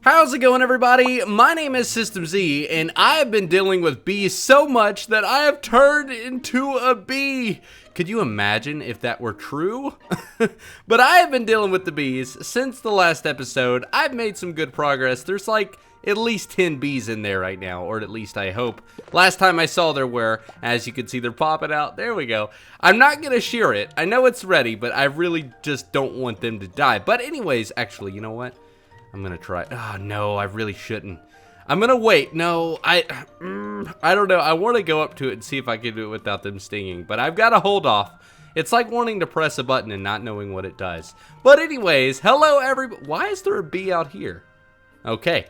How's it going, everybody? My name is System Z, and I have been dealing with bees so much that I have turned into a bee. Could you imagine if that were true? But I have been dealing with the bees since the last episode. I've made some good progress. There's like at least 10 bees in there right now, or at least I hope. Last time I saw there were, as you can see, they're popping out. There we go. I'm not gonna shear it. I know it's ready, but I really just don't want them to die. But anyways, actually, you know what? I'm gonna try. Oh no, I really shouldn't. I'm gonna wait. No, I don't know. I want to go up to it and see if I can do it without them stinging, but I've got to hold off. It's like wanting to press a button and not knowing what it does. But anyways, hello everybody. Why is there a bee out here? Okay.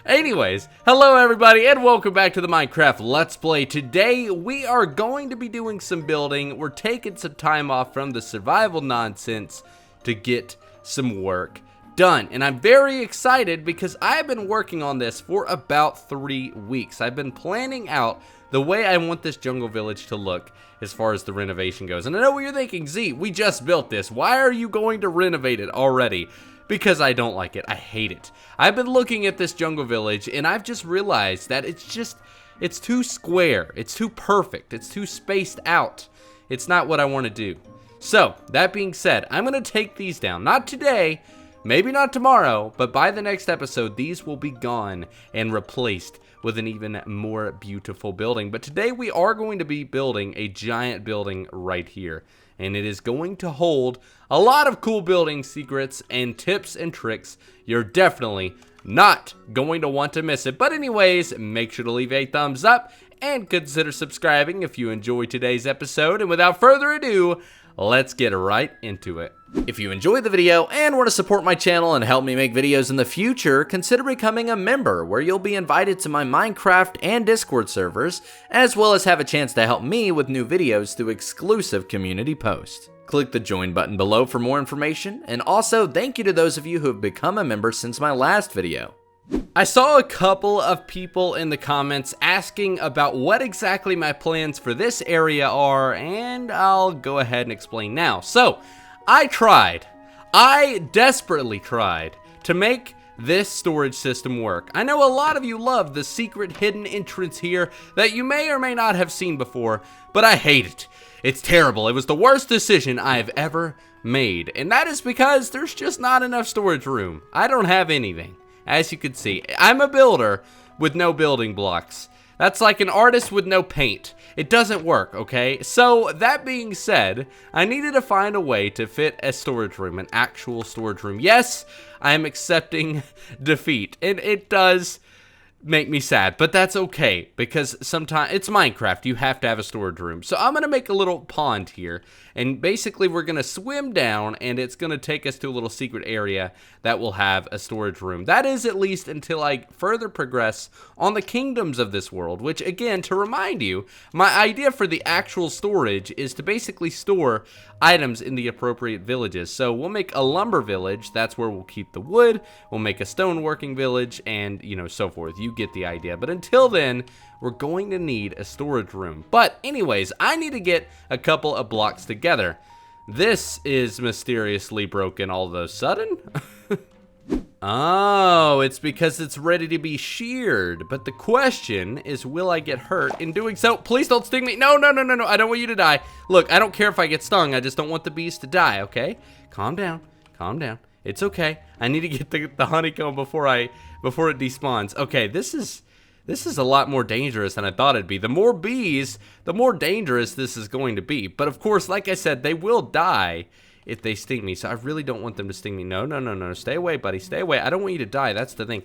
Anyways, hello everybody and welcome back to the Minecraft Let's Play. Today we are going to be doing some building. We're taking some time off from the survival nonsense to get some work done, and I'm very excited because I've been working on this for about 3 weeks. I've been planning out the way I want this jungle village to look as far as the renovation goes. And I know what you're thinking, Z, we just built this. Why are you going to renovate it already? Because I don't like it. I hate it. I've been looking at this jungle village and I've just realized that it's too square. It's too perfect. It's too spaced out. It's not what I want to do. So, that being said, I'm going to take these down. Not today. Maybe not tomorrow, but by the next episode, these will be gone and replaced with an even more beautiful building. But today we are going to be building a giant building right here. And it is going to hold a lot of cool building secrets and tips and tricks. You're definitely not going to want to miss it. But anyways, make sure to leave a thumbs up and consider subscribing if you enjoyed today's episode. And without further ado, let's get right into it. If you enjoyed the video and want to support my channel and help me make videos in the future, consider becoming a member where you'll be invited to my Minecraft and Discord servers, as well as have a chance to help me with new videos through exclusive community posts. Click the join button below for more information, and also thank you to those of you who have become a member since my last video. I saw a couple of people in the comments asking about what exactly my plans for this area are, and I'll go ahead and explain now. So, I desperately tried to make this storage system work. I know a lot of you love the secret hidden entrance here that you may or may not have seen before, but I hate it. It's terrible. It was the worst decision I've ever made, and that is because there's just not enough storage room. I don't have anything. As you can see, I'm a builder with no building blocks. That's like an artist with no paint. It doesn't work, okay? So, that being said, I needed to find a way to fit a storage room, an actual storage room. Yes, I am accepting defeat, and it does make me sad, but that's okay, because sometimes it's Minecraft, you have to have a storage room. So I'm gonna make a little pond here, and basically we're gonna swim down, and it's gonna take us to a little secret area that will have a storage room. That is at least until I further progress on the kingdoms of this world, which again, to remind you, my idea for the actual storage is to basically store items in the appropriate villages. So we'll make a lumber village, that's where we'll keep the wood, we'll make a stone working village, and you know, so forth. You get the idea. But until then, we're going to need a storage room. But anyways, I need to get a couple of blocks together. This is mysteriously broken all of a sudden. Oh, it's because it's ready to be sheared. But the question is, will I get hurt in doing so? Please don't sting me. No, no, no, no, no. I don't want you to die. Look, I don't care if I get stung. I just don't want the bees to die, okay? Calm down. Calm down. It's okay. I need to get the honeycomb before it despawns. Okay, this is a lot more dangerous than I thought it'd be. The more bees, the more dangerous this is going to be. But of course, like I said, they will die if they sting me. So I really don't want them to sting me. No, no, no, no. Stay away, buddy. Stay away. I don't want you to die. That's the thing.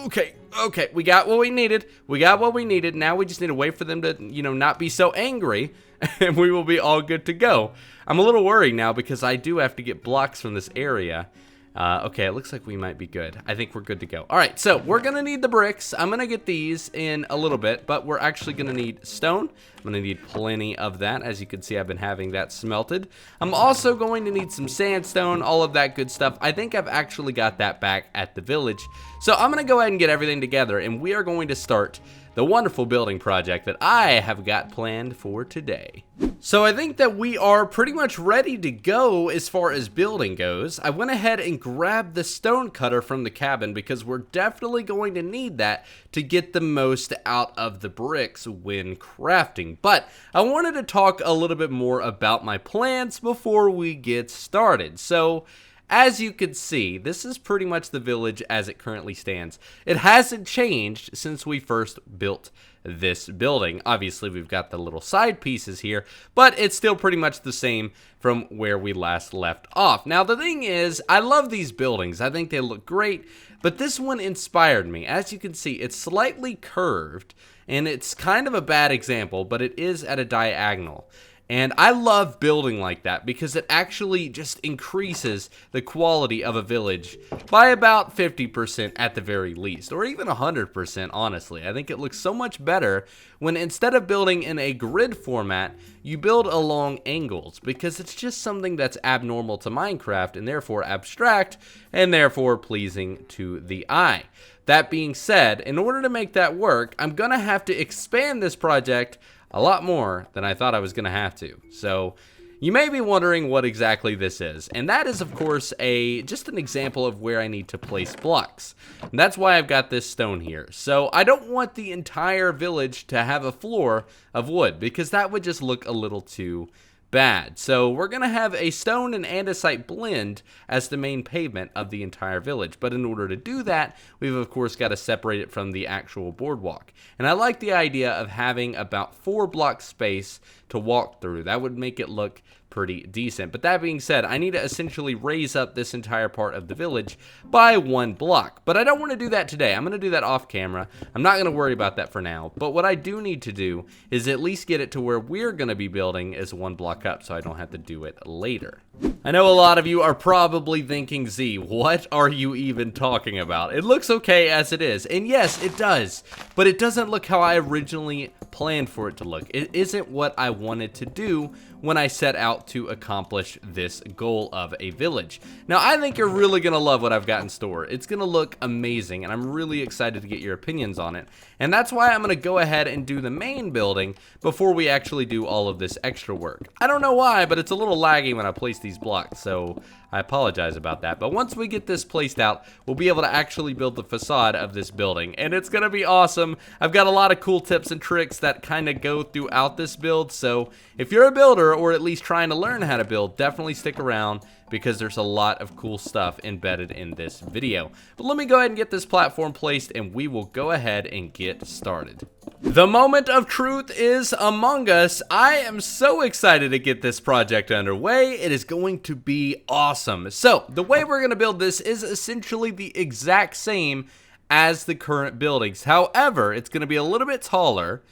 Okay, okay. We got what we needed. We got what we needed. Now we just need to wait for them to, you know, not be so angry. And we will be all good to go. I'm a little worried now because I do have to get blocks from this area. Okay, it looks like we might be good. I think we're good to go. All right, so we're gonna need the bricks. I'm gonna get these in a little bit, but we're actually gonna need stone. I'm gonna need plenty of that. As you can see, I've been having that smelted. I'm also going to need some sandstone, all of that good stuff. I think I've actually got that back at the village. So I'm gonna go ahead and get everything together, and we are going to start the wonderful building project that I have got planned for today. So I think that we are pretty much ready to go as far as building goes. I went ahead and grabbed the stone cutter from the cabin because we're definitely going to need that to get the most out of the bricks when crafting. But I wanted to talk a little bit more about my plans before we get started. So as you can see, this is pretty much the village as it currently stands. It hasn't changed since we first built this building. Obviously, we've got the little side pieces here, but it's still pretty much the same from where we last left off. Now, the thing is, I love these buildings. I think they look great, but this one inspired me. As you can see, it's slightly curved, and it's kind of a bad example, but it is at a diagonal. And I love building like that because it actually just increases the quality of a village by about 50% at the very least, or even 100% honestly. I think it looks so much better when instead of building in a grid format, you build along angles, because it's just something that's abnormal to Minecraft and therefore abstract and therefore pleasing to the eye. That being said, in order to make that work, I'm gonna have to expand this project a lot more than I thought I was going to have to. So you may be wondering what exactly this is, and that is of course just an example of where I need to place blocks. And that's why I've got this stone here. So I don't want the entire village to have a floor of wood, because that would just look a little too bad. So we're gonna have a stone and andesite blend as the main pavement of the entire village. But in order to do that, we've of course got to separate it from the actual boardwalk. And I like the idea of having about 4 block space to walk through. That would make it look pretty decent. But that being said, I need to essentially raise up this entire part of the village by 1 block. But I don't want to do that today. I'm going to do that off camera. I'm not going to worry about that for now. But what I do need to do is at least get it to where we're going to be building is 1 block up, so I don't have to do it later. I know a lot of you are probably thinking, Z, what are you even talking about? It looks okay as it is. And yes, it does. But it doesn't look how I originally planned for it to look. It isn't what I wanted to do when I set out to accomplish this goal of a village. Now, I think you're really gonna love what I've got in store. It's gonna look amazing, and I'm really excited to get your opinions on it. And that's why I'm gonna go ahead and do the main building before we actually do all of this extra work. I don't know why, but it's a little laggy when I place these blocks, so I apologize about that. But once we get this placed out, we'll be able to actually build the facade of this building, and it's gonna be awesome. I've got a lot of cool tips and tricks that kind of go throughout this build, so if you're a builder or at least trying to learn how to build, definitely stick around, because there's a lot of cool stuff embedded in this video. But let me go ahead and get this platform placed, and we will go ahead and get started. The moment of truth is among us. I am so excited to get this project underway. It is going to be awesome. So the way we're going to build this is essentially the exact same as the current buildings. However, it's going to be a little bit taller.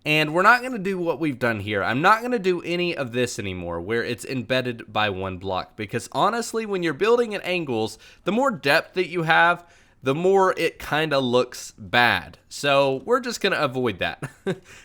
And we're not going to do what we've done here. I'm not going to do any of this anymore, where it's embedded by 1 block. Because honestly, when you're building at angles, the more depth that you have, the more it kind of looks bad. So we're just going to avoid that.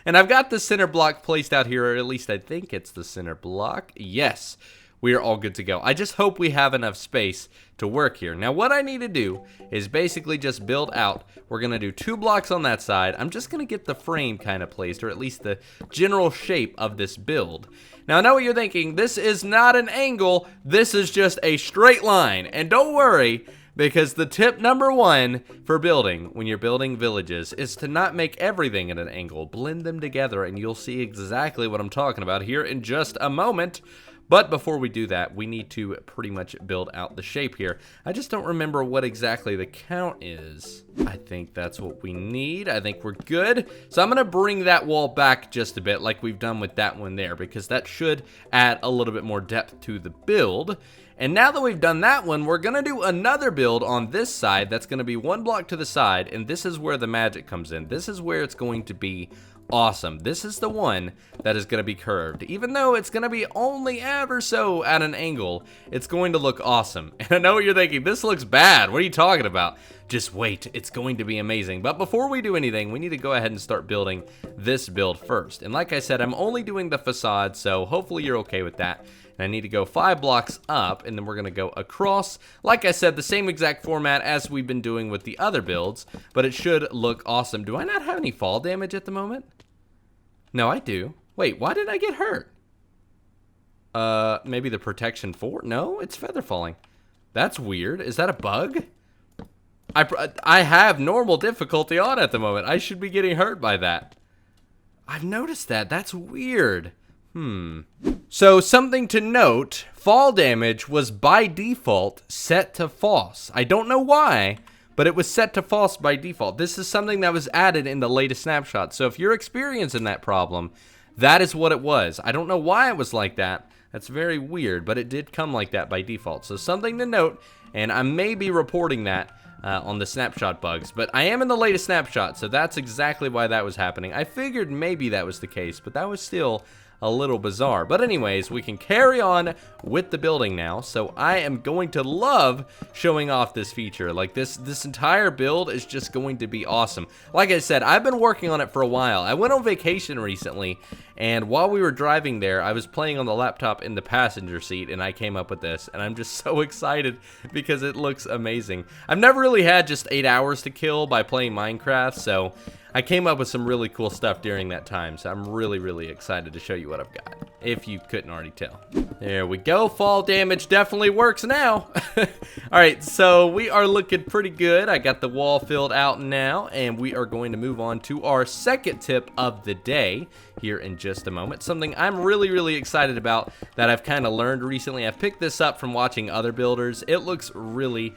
And I've got the center block placed out here, or at least I think it's the center block. Yes, we are all good to go. I just hope we have enough space to work here. Now, what I need to do is basically just build out. We're going to do 2 blocks on that side. I'm just going to get the frame kind of placed, or at least the general shape of this build. Now, I know what you're thinking. This is not an angle. This is just a straight line. And don't worry, because the tip number 1 for building, when you're building villages, is to not make everything at an angle. Blend them together, and you'll see exactly what I'm talking about here in just a moment. But before we do that, we need to pretty much build out the shape here. I just don't remember what exactly the count is. I think that's what we need. I think we're good. So I'm gonna bring that wall back just a bit, like we've done with that one there, because that should add a little bit more depth to the build. And now that we've done that one, we're gonna do another build on this side that's gonna be 1 block to the side, and this is where the magic comes in. This is where it's going to be awesome. This is the one that is going to be curved. Even though it's going to be only ever so at an angle, it's going to look awesome. And I know what you're thinking, this looks bad. What are you talking about? Just wait, it's going to be amazing. But before we do anything, we need to go ahead and start building this build first. And like I said, I'm only doing the facade, so hopefully you're okay with that. And I need to go 5 blocks up, and then we're going to go across. Like I said, the same exact format as we've been doing with the other builds, but it should look awesome. Do I not have any fall damage at the moment? No, I do. Wait, why did I get hurt? Maybe the protection 4? No, it's feather falling. That's weird. Is that a bug? I have normal difficulty on at the moment. I should be getting hurt by that. I've noticed that. That's weird. So something to note, fall damage was by default set to false. I don't know why, but it was set to false by default. This is something that was added in the latest snapshot. So if you're experiencing that problem, that is what it was. I don't know why it was like that. That's very weird, but it did come like that by default. So something to note, and I may be reporting that on the snapshot bugs, but I am in the latest snapshot, so that's exactly why that was happening. I figured maybe that was the case, but that was still a little bizarre. But anyways, we can carry on with the building now. So I am going to love showing off this feature. Like this entire build is just going to be awesome. Like I said, I've been working on it for a while. I went on vacation recently, and while we were driving there, I was playing on the laptop in the passenger seat, and I came up with this, and I'm just so excited because it looks amazing. I've never really had just 8 hours to kill by playing Minecraft, so I came up with some really cool stuff during that time, so I'm really excited to show you what I've got, if you couldn't already tell. There we go. Fall damage definitely works now. Alright, so we are looking pretty good. I got the wall filled out now, and we are going to move on to our second tip of the day here in just a moment. Something I'm really excited about that I've kind of learned recently. I've picked this up from watching other builders. It looks really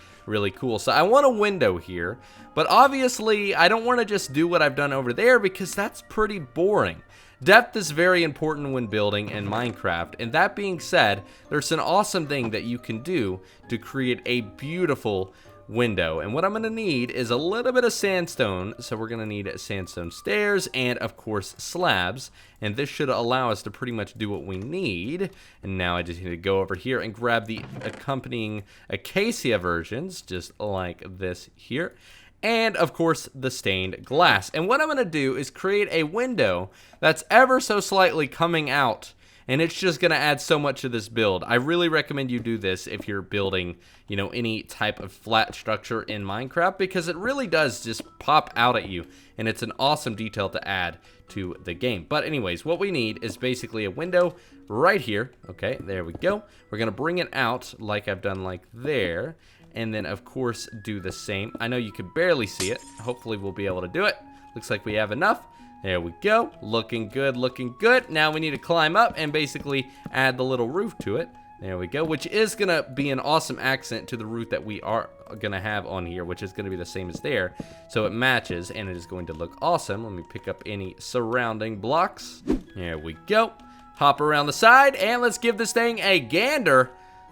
cool. So I want a window here, but obviously I don't want to just do what I've done over there because that's pretty boring. Depth is very important when building in Minecraft, and that being said, there's an awesome thing that you can do to create a beautiful window. And what I'm going to need is a little bit of sandstone. So we're going to need sandstone stairs and of course slabs, and this should allow us to pretty much do what we need. And now I just need to go over here and grab the accompanying acacia versions, just like this here, and of course the stained glass. And what I'm going to do is create a window that's ever so slightly coming out, and it's just going to add so much to this build. I really recommend you do this if you're building, you know, any type of flat structure in Minecraft, because it really does just pop out at you, and it's an awesome detail to add to the game. But anyways, what we need is basically a window right here. Okay, there we go. We're going to bring it out like I've done like there, and then of course do the same. I know you can barely see it. Hopefully we'll be able to do it. Looks like we have enough. There we go. Looking good, looking good. Now we need to climb up and basically add the little roof to it. There we go, which is going to be an awesome accent to the roof that we are going to have on here, which is going to be the same as there. So it matches, and it is going to look awesome. Let me pick up any surrounding blocks. There we go. Hop around the side, and let's give this thing a gander.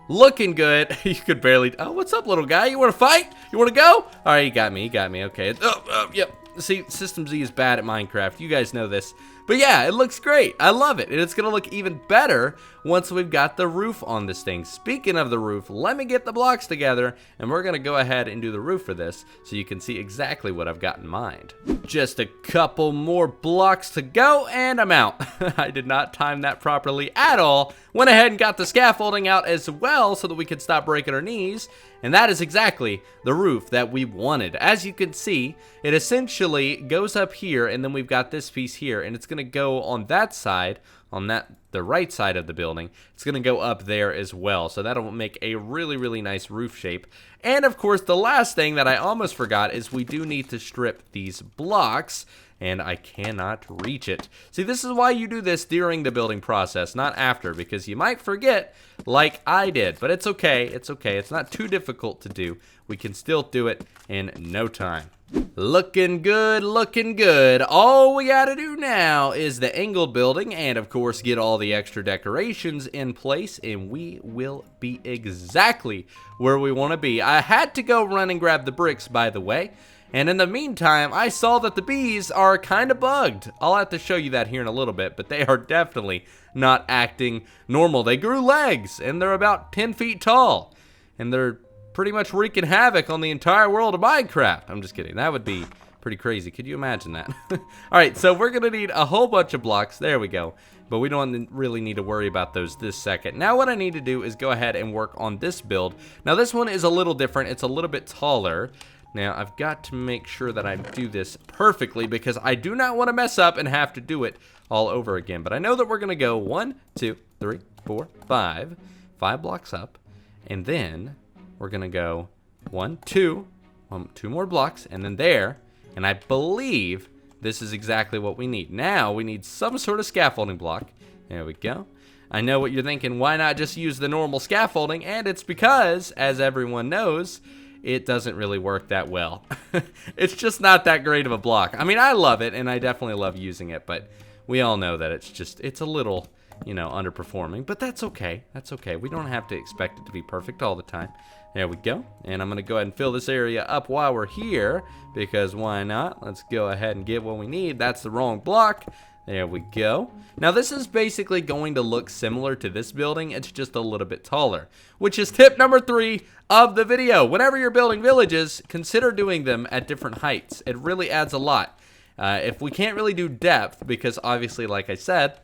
Looking good. You could barely... Oh, what's up, little guy? You want to fight? You want to go? All right, you got me. You got me. Okay. Yep. See, System Z is bad at Minecraft. You guys know this. But yeah, it looks great. I love it. And it's going to look even better once we've got the roof on this thing. Speaking of the roof, let me get the blocks together, and we're going to go ahead and do the roof for this so you can see exactly what I've got in mind. Just a couple more blocks to go, and I'm out. I did not time that properly at all. Went ahead and got the scaffolding out as well so that we could stop breaking our knees. And that is exactly the roof that we wanted. As you can see, it essentially goes up here, and then we've got this piece here, and it's going to go on that side, on the right side of the building. It's going to go up there as well, so that'll make a really nice roof shape. And of course, the last thing that I almost forgot is we do need to strip these blocks, and I cannot reach it. See, this is why you do this during the building process, not after, because you might forget like I did. But it's okay, it's okay. It's not too difficult to do. We can still do it in no time. Looking good, looking good. All we gotta do now is the angled building and of course get all the extra decorations in place, and we will be exactly where we want to be. I had to go run and grab the bricks, by the way, and in the meantime I saw that the bees are kind of bugged. I'll have to show you that here in a little bit, but they are definitely not acting normal. They grew legs and they're about 10 feet tall, and they're pretty much wreaking havoc on the entire world of Minecraft. I'm just kidding. That would be Pretty crazy. Could you imagine that? All right, so we're going to need a whole bunch of blocks. There we go. But we don't really need to worry about those this second. Now what I need to do is go ahead and work on this build. Now this one is a little different. It's a little bit taller. Now I've got to make sure that I do this perfectly because I do not want to mess up and have to do it all over again. But I know that we're going to go 1, 2, 3, 4, 5. 5 blocks up. And then we're going to go 1, 2 more blocks. And then there. And I believe this is exactly what we need. Now we need some sort of scaffolding block. There we go. I know what you're thinking. Why not just use the normal scaffolding? And it's because, as everyone knows, it doesn't really work that well. It's just not that great of a block. I mean, I love it, and I definitely love using it, but we all know that it's a little, you know, underperforming. But that's okay. That's okay. We don't have to expect it to be perfect all the time. There we go. And I'm going to go ahead and fill this area up while we're here, because why not? Let's go ahead and get what we need. That's the wrong block. There we go. Now this is basically going to look similar to this building. It's just a little bit taller, which is tip number 3 of the video. Whenever you're building villages, consider doing them at different heights. It really adds a lot. If we can't really do depth, because obviously, like I said,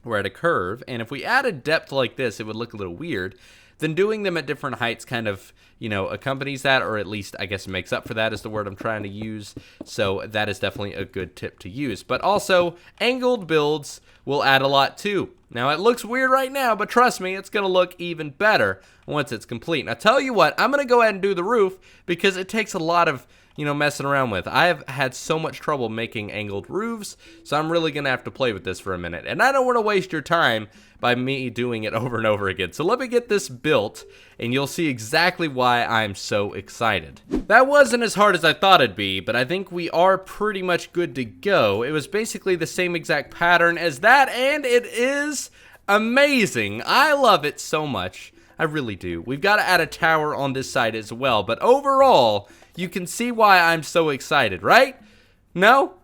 we're at a curve, and if we added depth like this, it would look a little weird. Then doing them at different heights kind of, you know, accompanies that, or at least I guess makes up for that is the word I'm trying to use. So that is definitely a good tip to use. But also, angled builds will add a lot too. Now it looks weird right now, but trust me, it's going to look even better once it's complete. Now tell you what, I'm going to go ahead and do the roof because it takes a lot of, you know, messing around with. I have had so much trouble making angled roofs, so I'm really going to have to play with this for a minute. And I don't want to waste your time by me doing it over and over again. So let me get this built, and you'll see exactly why I'm so excited. That wasn't as hard as I thought it'd be, but I think we are pretty much good to go. It was basically the same exact pattern as that, and it is amazing. I love it so much. I really do. We've got to add a tower on this side as well, but overall, you can see why I'm so excited, right? No?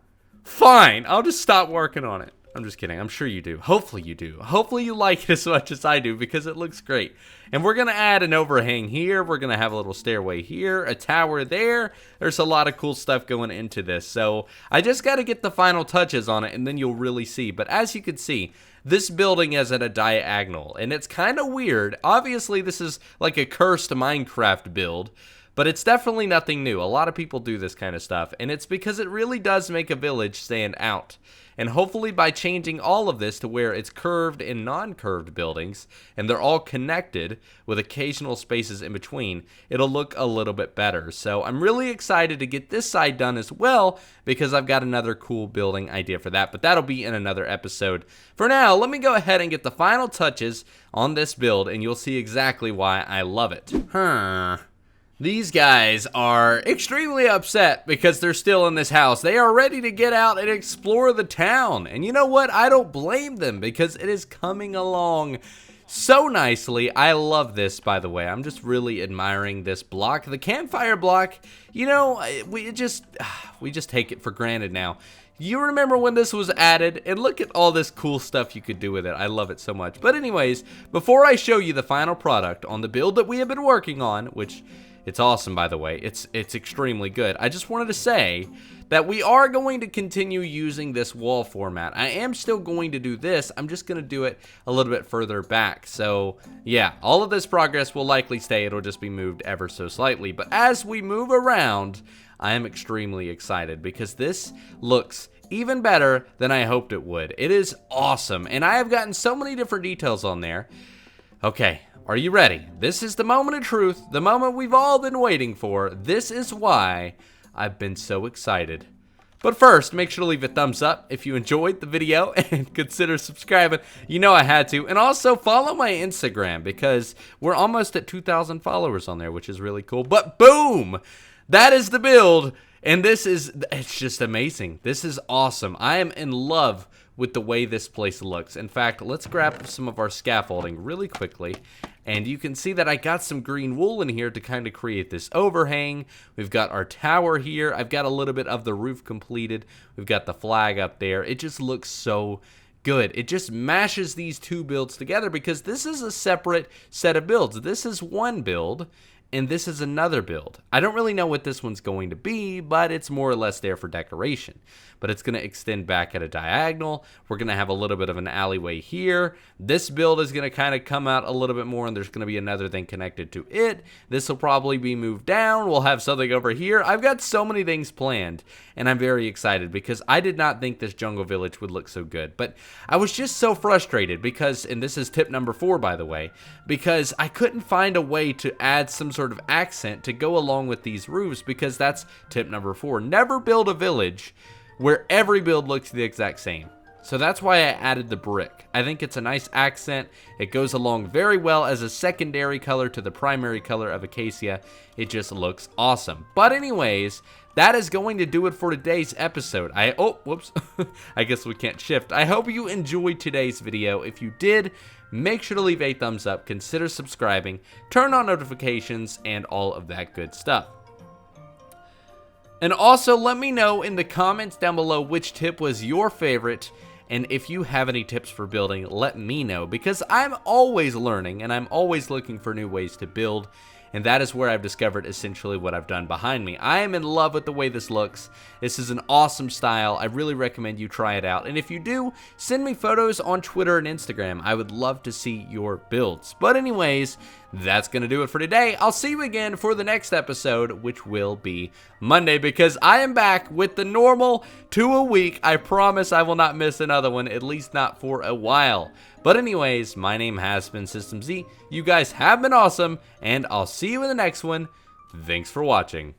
Fine. I'll just stop working on it. I'm just kidding. I'm sure you do. Hopefully you do. Hopefully you like it as much as I do because it looks great. And we're going to add an overhang here. We're going to have a little stairway here, a tower there. There's a lot of cool stuff going into this. So I just got to get the final touches on it and then you'll really see. But as you can see, this building is at a diagonal and it's kind of weird. Obviously this is like a cursed Minecraft build. But it's definitely nothing new. A lot of people do this kind of stuff, and it's because it really does make a village stand out. And hopefully by changing all of this to where it's curved and non-curved buildings, and they're all connected with occasional spaces in between, it'll look a little bit better. So I'm really excited to get this side done as well, because I've got another cool building idea for that, but that'll be in another episode. For now, let me go ahead and get the final touches on this build, and you'll see exactly why I love it. These guys are extremely upset because they're still in this house. They are ready to get out and explore the town. And you know what? I don't blame them because it is coming along so nicely. I love this, by the way. I'm just really admiring this block. The campfire block, you know, we just take it for granted now. You remember when this was added, and look at all this cool stuff you could do with it. I love it so much. But anyways, before I show you the final product on the build that we have been working on, which it's awesome, by the way. It's extremely good. I just wanted to say that we are going to continue using this wall format. I am still going to do this. I'm just going to do it a little bit further back. So, yeah, all of this progress will likely stay. It'll just be moved ever so slightly. But as we move around, I am extremely excited because this looks even better than I hoped it would. It is awesome, and I have gotten so many different details on there. Okay. Are you ready? This is the moment of truth, the moment we've all been waiting for. This is why I've been so excited. But first, make sure to leave a thumbs up if you enjoyed the video and consider subscribing. You know I had to. And also follow my Instagram because we're almost at 2,000 followers on there, which is really cool. But boom! That is the build. And it's just amazing. This is awesome. I am in love with the way this place looks. In fact, let's grab some of our scaffolding really quickly. And you can see that I got some green wool in here to kind of create this overhang. We've got our tower here. I've got a little bit of the roof completed. We've got the flag up there. It just looks so good. It just mashes these two builds together because this is a separate set of builds. This is one build. and this is another build. I don't really know what this one's going to be, but it's more or less there for decoration. But it's going to extend back at a diagonal. We're going to have a little bit of an alleyway here. This build is going to kind of come out a little bit more, and there's going to be another thing connected to it. This will probably be moved down. We'll have something over here. I've got so many things planned, and I'm very excited because I did not think this jungle village would look so good. But I was just so frustrated because, and this is tip number 4, by the way, because I couldn't find a way to add some sort of accent to go along with these roofs, because that's tip number 4. Never build a village where every build looks the exact same. So that's why I added the brick. I think it's a nice accent. It goes along very well as a secondary color to the primary color of Acacia. It just looks awesome. But anyways, that is going to do it for today's episode. Whoops. I guess we can't shift. I hope you enjoyed today's video. If you did, make sure to leave a thumbs up, consider subscribing, turn on notifications, and all of that good stuff. And also, let me know in the comments down below which tip was your favorite, and if you have any tips for building, let me know, because I'm always learning, and I'm always looking for new ways to build, and that is where I've discovered essentially what I've done behind me. I am in love with the way this looks. This is an awesome style. I really recommend you try it out, and if you do, send me photos on Twitter and Instagram. I would love to see your builds. But anyways, that's going to do it for today. I'll see you again for the next episode, which will be Monday, because I am back with the normal 2 a week. I promise I will not miss another one, at least not for a while. But anyways, my name has been System Z. You guys have been awesome, and I'll see you in the next one. Thanks for watching.